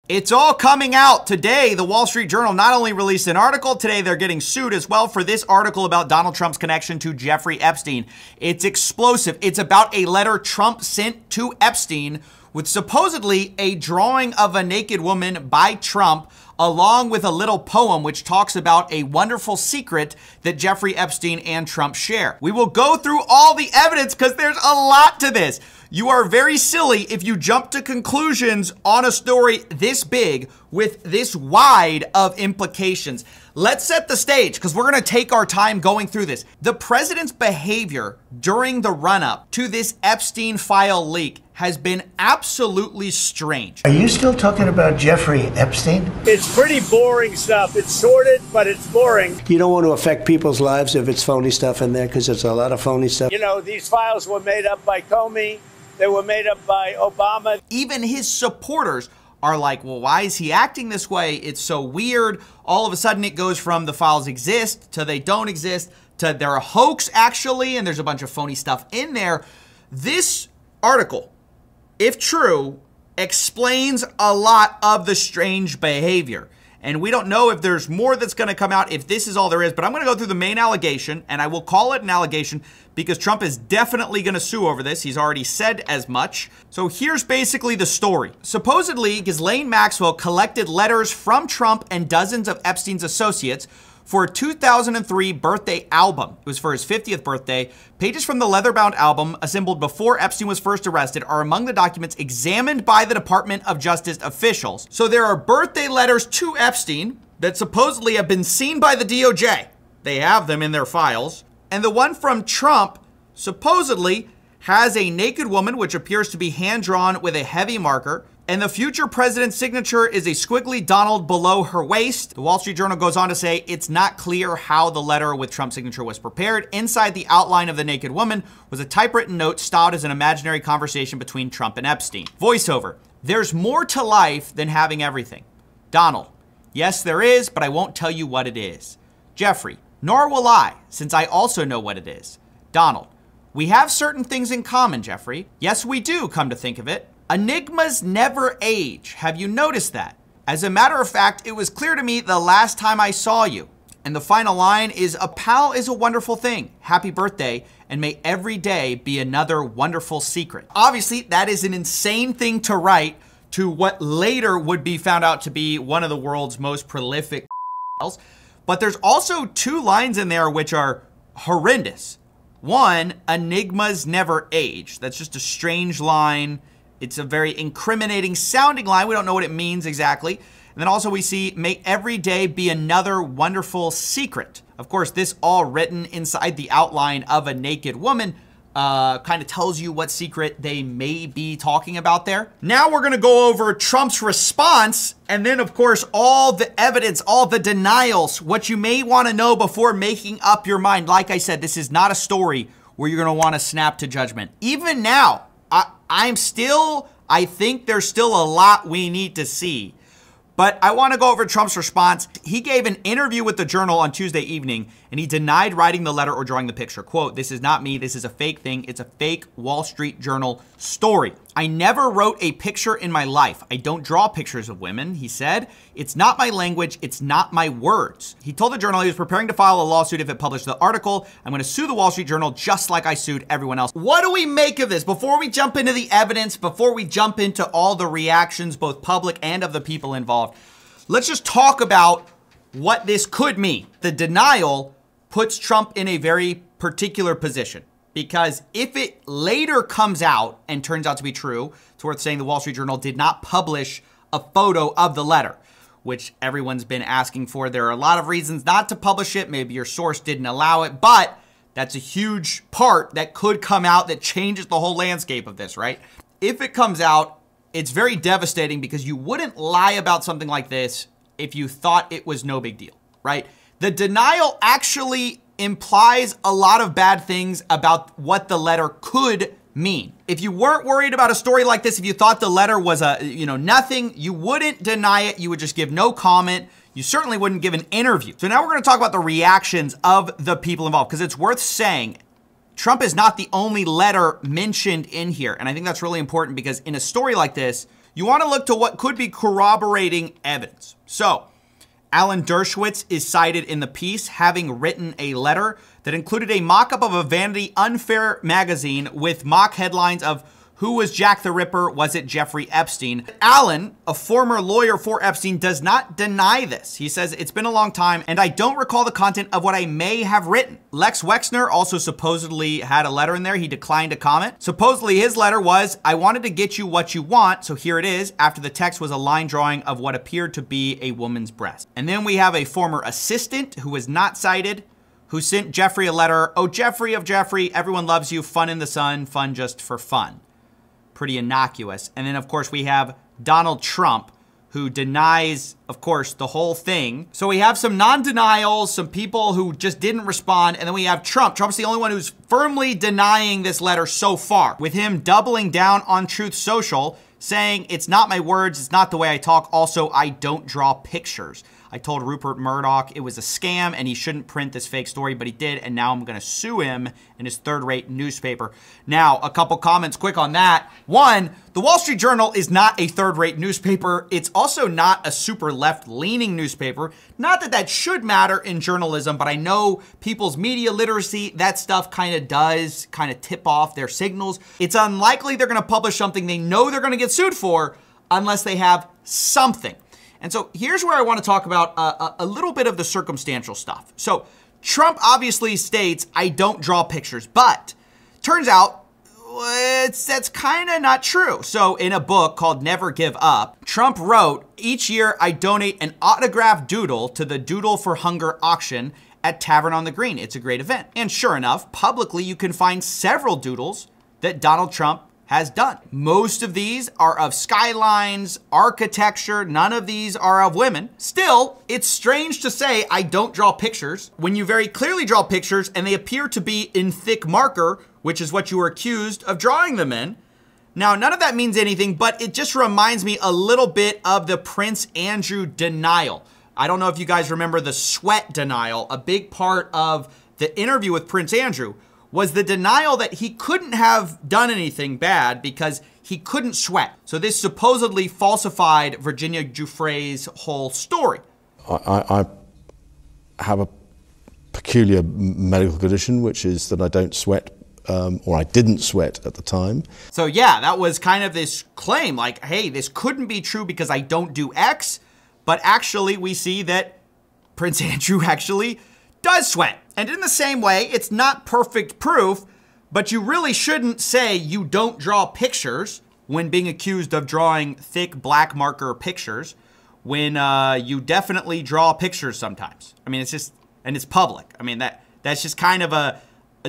It's all coming out today. The Wall Street Journal not only released an article, today they're getting sued as well for this article about Donald Trump's connection to Jeffrey Epstein. It's explosive. It's about a letter Trump sent to Epstein with supposedly a drawing of a naked woman by Trump, along with a little poem which talks about a wonderful secret that Jeffrey Epstein and Trump share. We will go through all the evidence because there's a lot to this. You are very silly if you jump to conclusions on a story this big with this wide of implications. Let's set the stage because we're going to take our time going through this. The president's behavior during the run-up to this Epstein file leak has been absolutely strange. Are you still talking about Jeffrey Epstein? It's pretty boring stuff. It's sordid, but it's boring. You don't want to affect people's lives if it's phony stuff in there, because there's a lot of phony stuff. You know, these files were made up by Comey. They were made up by Obama. Even his supporters are like, well, why is he acting this way? It's so weird. All of a sudden it goes from the files exist to they don't exist to they're a hoax actually, and there's a bunch of phony stuff in there. This article, if true, explains a lot of the strange behavior. And we don't know if there's more that's going to come out, if this is all there is, but I'm going to go through the main allegation, and I will call it an allegation because Trump is definitely going to sue over this. He's already said as much. So here's basically the story. Supposedly, Ghislaine Maxwell collected letters from Trump and dozens of Epstein's associates for a 2003 birthday album. It was for his 50th birthday. Pages from the leather-bound album, assembled before Epstein was first arrested, are among the documents examined by the Department of Justice officials. So there are birthday letters to Epstein that supposedly have been seen by the DOJ. They have them in their files. And the one from Trump supposedly has a naked woman, which appears to be hand-drawn with a heavy marker. And the future president's signature is a squiggly Donald below her waist. The Wall Street Journal goes on to say it's not clear how the letter with Trump's signature was prepared. Inside the outline of the naked woman was a typewritten note styled as an imaginary conversation between Trump and Epstein. Voiceover: there's more to life than having everything. Donald: yes, there is, but I won't tell you what it is. Jeffrey: nor will I, since I also know what it is. Donald: we have certain things in common, Jeffrey. Yes, we do, come to think of it. Enigmas never age. Have you noticed that? As a matter of fact, it was clear to me the last time I saw you. And the final line is, a pal is a wonderful thing. Happy birthday, and may every day be another wonderful secret. Obviously, that is an insane thing to write to what later would be found out to be one of the world's most prolific files. But there's also two lines in there which are horrendous. One, enigmas never age. That's just a strange line. It's a very incriminating sounding line. We don't know what it means exactly. And then also we see, may every day be another wonderful secret. Of course, this all written inside the outline of a naked woman kind of tells you what secret they may be talking about there. Now we're going to go over Trump's response, and then of course all the evidence, all the denials, what you may want to know before making up your mind. Like I said, this is not a story where you're going to want to snap to judgment. Even now, I think there's still a lot we need to see. But I want to go over Trump's response. He gave an interview with the Journal on Tuesday evening, and he denied writing the letter or drawing the picture. Quote, this is not me. This is a fake thing. It's a fake Wall Street Journal story. I never wrote a picture in my life. I don't draw pictures of women, he said. It's not my language. It's not my words. He told the Journal he was preparing to file a lawsuit if it published the article. I'm going to sue the Wall Street Journal just like I sued everyone else. What do we make of this? Before we jump into the evidence, before we jump into all the reactions, both public and of the people involved, let's just talk about what this could mean. The denial puts Trump in a very particular position, because if it later comes out and turns out to be true, it's worth saying the Wall Street Journal did not publish a photo of the letter, which everyone's been asking for. There are a lot of reasons not to publish it. Maybe your source didn't allow it, but that's a huge part that could come out that changes the whole landscape of this, right? If it comes out, it's very devastating because you wouldn't lie about something like this if you thought it was no big deal, right? The denial actually implies a lot of bad things about what the letter could mean. If you weren't worried about a story like this, if you thought the letter was nothing, you wouldn't deny it. You would just give no comment. You certainly wouldn't give an interview. So now we're going to talk about the reactions of the people involved, because it's worth saying Trump is not the only letter mentioned in here. And I think that's really important because in a story like this, you want to look to what could be corroborating evidence. So, Alan Dershowitz is cited in the piece having written a letter that included a mock-up of a Vanity Unfair magazine with mock headlines of who was Jack the Ripper? Was it Jeffrey Epstein? Alan, a former lawyer for Epstein, does not deny this. He says, it's been a long time, and I don't recall the content of what I may have written. Lex Wexner also supposedly had a letter in there. He declined to comment. Supposedly, his letter was, I wanted to get you what you want, so here it is. After the text was a line drawing of what appeared to be a woman's breast. And then we have a former assistant who was not cited, who sent Jeffrey a letter. Oh, Jeffrey of Jeffrey, everyone loves you. Fun in the sun, fun just for fun. Pretty innocuous. And then, of course, we have Donald Trump, who denies, of course, the whole thing. So we have some non-denials, some people who just didn't respond, and then we have Trump. Trump's the only one who's firmly denying this letter so far, with him doubling down on Truth Social, saying, it's not my words, it's not the way I talk. Also, I don't draw pictures. I told Rupert Murdoch it was a scam and he shouldn't print this fake story, but he did, and now I'm going to sue him in his third-rate newspaper. Now, a couple comments quick on that. One, the Wall Street Journal is not a third-rate newspaper. It's also not a super left-leaning newspaper. Not that that should matter in journalism, but I know people's media literacy, that stuff kind of does kind of tip off their signals. It's unlikely they're going to publish something they know they're going to get sued for unless they have something. And so here's where I want to talk about a little bit of the circumstantial stuff. So Trump obviously states, I don't draw pictures, but turns out that's kind of not true. So in a book called Never Give Up, Trump wrote, each year I donate an autographed doodle to the Doodle for Hunger auction at Tavern on the Green. It's a great event. And sure enough, publicly you can find several doodles that Donald Trump has done. Most of these are of skylines, architecture. None of these are of women. Still, it's strange to say I don't draw pictures when you very clearly draw pictures and they appear to be in thick marker, which is what you were accused of drawing them in. Now, none of that means anything, but it just reminds me a little bit of the Prince Andrew denial. I don't know if you guys remember the sweat denial. A big part of the interview with Prince Andrew was the denial that he couldn't have done anything bad because he couldn't sweat. So this supposedly falsified Virginia Giuffre's whole story. I have a peculiar medical condition, which is that I don't sweat, or I didn't sweat at the time. So yeah, that was kind of this claim like, hey, this couldn't be true because I don't do X, but actually we see that Prince Andrew actually does sweat. And in the same way, it's not perfect proof, but you really shouldn't say you don't draw pictures when being accused of drawing thick black marker pictures when you definitely draw pictures sometimes. I mean, it's just, and it's public. I mean, that's just kind of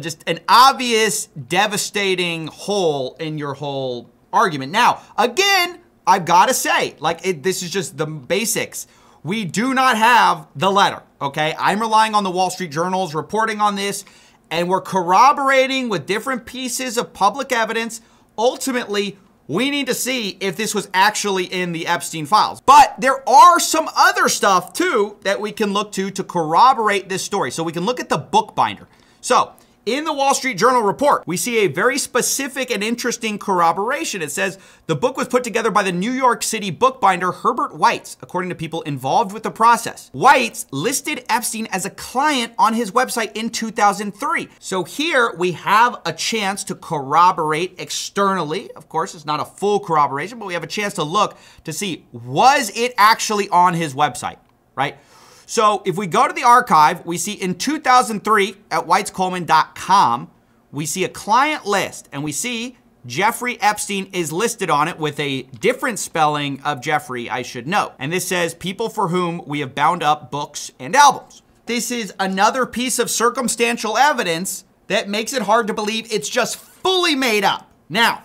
just an obvious devastating hole in your whole argument. Now, again, I've got to say, like, this is just the basics. We do not have the letter, okay? I'm relying on the Wall Street Journal's reporting on this, and we're corroborating with different pieces of public evidence. Ultimately, we need to see if this was actually in the Epstein files. But there are some other stuff, too, that we can look to corroborate this story. So we can look at the bookbinder. So in the Wall Street Journal report, we see a very specific and interesting corroboration. It says the book was put together by the New York City bookbinder Herbert Weitz, according to people involved with the process. Weitz listed Epstein as a client on his website in 2003. So here we have a chance to corroborate externally. Of course, it's not a full corroboration, but we have a chance to look to see, was it actually on his website, right? So if we go to the archive, we see in 2003 at weitzcoleman.com, we see a client list and we see Jeffrey Epstein is listed on it with a different spelling of Jeffrey, I should note. And this says people for whom we have bound up books and albums. This is another piece of circumstantial evidence that makes it hard to believe it's just fully made up. Now,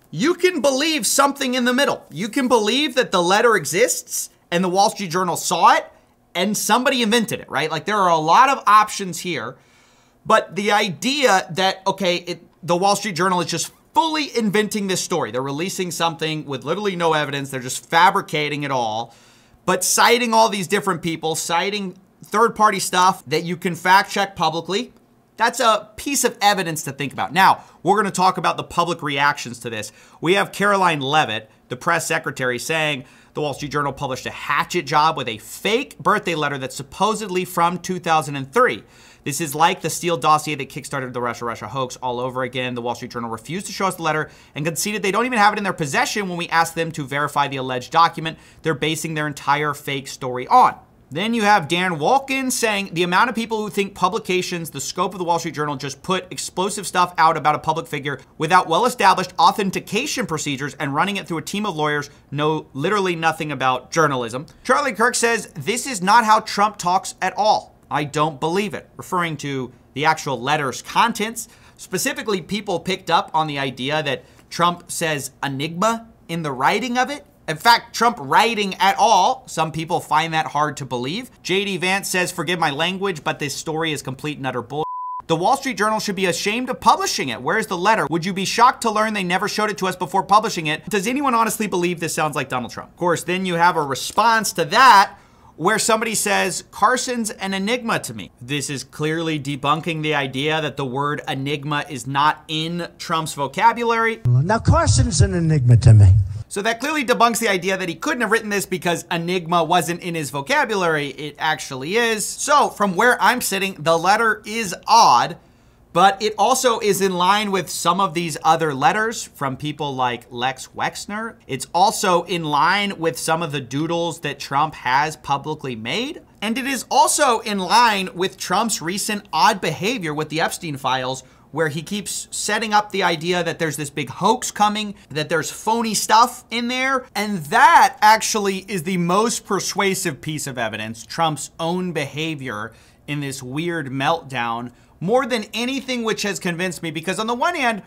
you can believe something in the middle. You can believe that the letter exists and the Wall Street Journal saw it and somebody invented it, right? Like there are a lot of options here, but the idea that, okay, the Wall Street Journal is just fully inventing this story. They're releasing something with literally no evidence. They're just fabricating it all, but citing all these different people, citing third-party stuff that you can fact check publicly. That's a piece of evidence to think about. Now, we're going to talk about the public reactions to this. We have Caroline Levitt, the press secretary, saying the Wall Street Journal published a hatchet job with a fake birthday letter that's supposedly from 2003. This is like the Steele dossier that kickstarted the Russia hoax all over again. The Wall Street Journal refused to show us the letter and conceded they don't even have it in their possession when we asked them to verify the alleged document they're basing their entire fake story on. Then you have Dan Wolkin saying the amount of people who think publications, the scope of the Wall Street Journal, just put explosive stuff out about a public figure without well-established authentication procedures and running it through a team of lawyers know literally nothing about journalism. Charlie Kirk says this is not how Trump talks at all. I don't believe it, referring to the actual letter's contents. Specifically, people picked up on the idea that Trump says enigma in the writing of it. In fact, Trump writing at all, some people find that hard to believe. JD Vance says, forgive my language, but this story is complete and utter bull. The Wall Street Journal should be ashamed of publishing it. Where's the letter? Would you be shocked to learn they never showed it to us before publishing it? Does anyone honestly believe this sounds like Donald Trump? Of course, then you have a response to that where somebody says, Carson's an enigma to me. This is clearly debunking the idea that the word enigma is not in Trump's vocabulary. Now, Carson's an enigma to me. So that clearly debunks the idea that he couldn't have written this because enigma wasn't in his vocabulary. It actually is. So from where I'm sitting, the letter is odd, but it also is in line with some of these other letters from people like Lex Wexner. It's also in line with some of the doodles that Trump has publicly made. And it is also in line with Trump's recent odd behavior with the Epstein files, where he keeps setting up the idea that there's this big hoax coming, that there's phony stuff in there. And that actually is the most persuasive piece of evidence, Trump's own behavior in this weird meltdown, more than anything which has convinced me. Because on the one hand,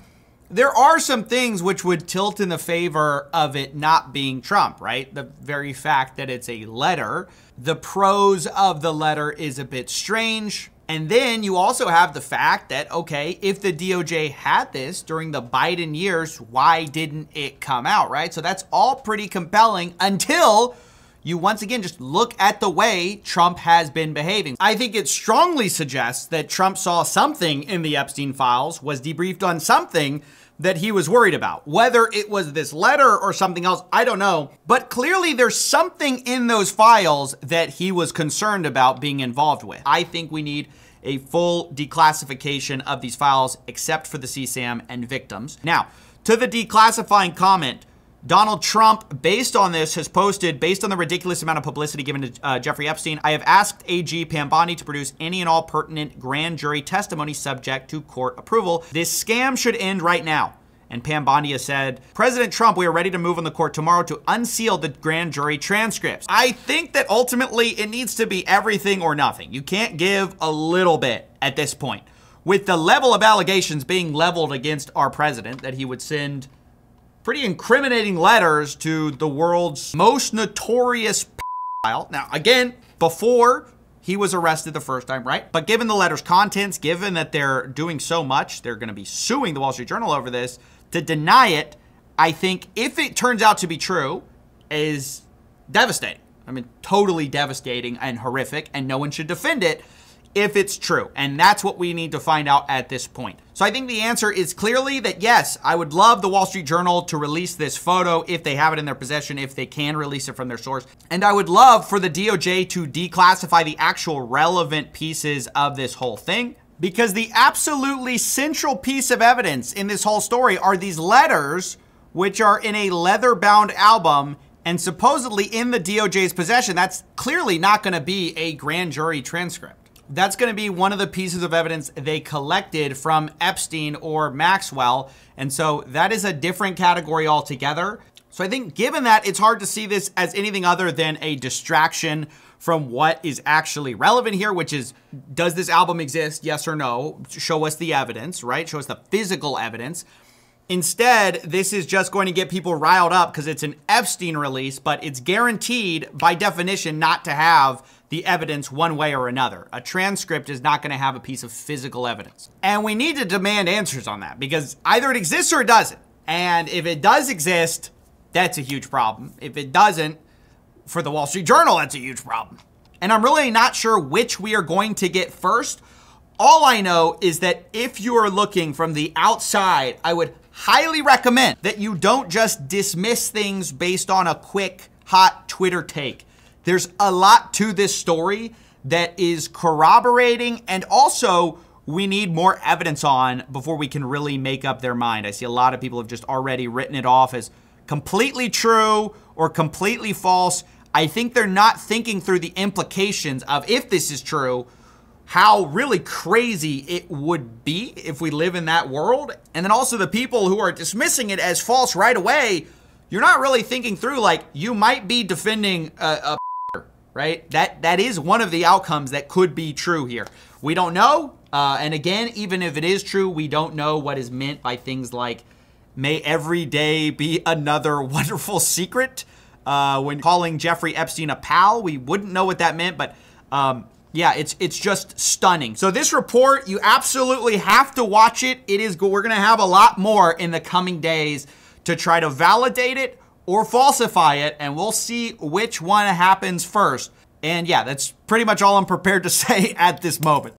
there are some things which would tilt in the favor of it not being Trump, right? The very fact that it's a letter, the prose of the letter is a bit strange. And then you also have the fact that, okay, if the DOJ had this during the Biden years, why didn't it come out, right? So that's all pretty compelling until you once again just look at the way Trump has been behaving. I think it strongly suggests that Trump saw something in the Epstein files, was debriefed on something that he was worried about. Whether it was this letter or something else, I don't know. But clearly there's something in those files that he was concerned about being involved with. I think we need a full declassification of these files except for the CSAM and victims. Now, to the declassifying comment, Donald Trump, based on this, has posted, based on the ridiculous amount of publicity given to Jeffrey Epstein, I have asked AG Pam Bondi to produce any and all pertinent grand jury testimony subject to court approval. This scam should end right now. And Pam Bondi has said, President Trump, we are ready to move on the court tomorrow to unseal the grand jury transcripts. I think that ultimately it needs to be everything or nothing. You can't give a little bit at this point. With the level of allegations being leveled against our president, that he would send pretty incriminating letters to the world's most notorious pedophile. Now, again, before he was arrested the first time, right? But given the letter's contents, given that they're doing so much, they're going to be suing the Wall Street Journal over this, to deny it, I think if it turns out to be true, is devastating. I mean, totally devastating and horrific, and no one should defend it if it's true. And that's what we need to find out at this point. So I think the answer is clearly that yes, I would love the Wall Street Journal to release this photo if they have it in their possession, if they can release it from their source. And I would love for the DOJ to declassify the actual relevant pieces of this whole thing, because the absolutely central piece of evidence in this whole story are these letters, which are in a leather-bound album and supposedly in the DOJ's possession. That's clearly not going to be a grand jury transcript. That's going to be one of the pieces of evidence they collected from Epstein or Maxwell. And so that is a different category altogether. So I think given that, it's hard to see this as anything other than a distraction from what is actually relevant here, which is, does this album exist? Yes or no? Show us the evidence, right? Show us the physical evidence. Instead, this is just going to get people riled up because it's an Epstein release, but it's guaranteed by definition not to have the evidence one way or another. A transcript is not going to have a piece of physical evidence. And we need to demand answers on that because either it exists or it doesn't. And if it does exist, that's a huge problem. If it doesn't, for the Wall Street Journal, that's a huge problem. And I'm really not sure which we are going to get first. All I know is that if you are looking from the outside, I would highly recommend that you don't just dismiss things based on a quick, hot Twitter take. There's a lot to this story that is corroborating, and also we need more evidence on before we can really make up their mind. I see a lot of people have just already written it off as completely true or completely false. I think they're not thinking through the implications of, if this is true, how really crazy it would be if we live in that world. And then also the people who are dismissing it as false right away, you're not really thinking through, like, you might be defending a right? That is one of the outcomes that could be true here. We don't know. And again, even if it is true, we don't know what is meant by things like, may every day be another wonderful secret. When calling Jeffrey Epstein a pal, we wouldn't know what that meant, but yeah, it's just stunning. So this report, you absolutely have to watch it. We're gonna have a lot more in the coming days to try to validate it or falsify it, and we'll see which one happens first. And yeah, that's pretty much all I'm prepared to say at this moment.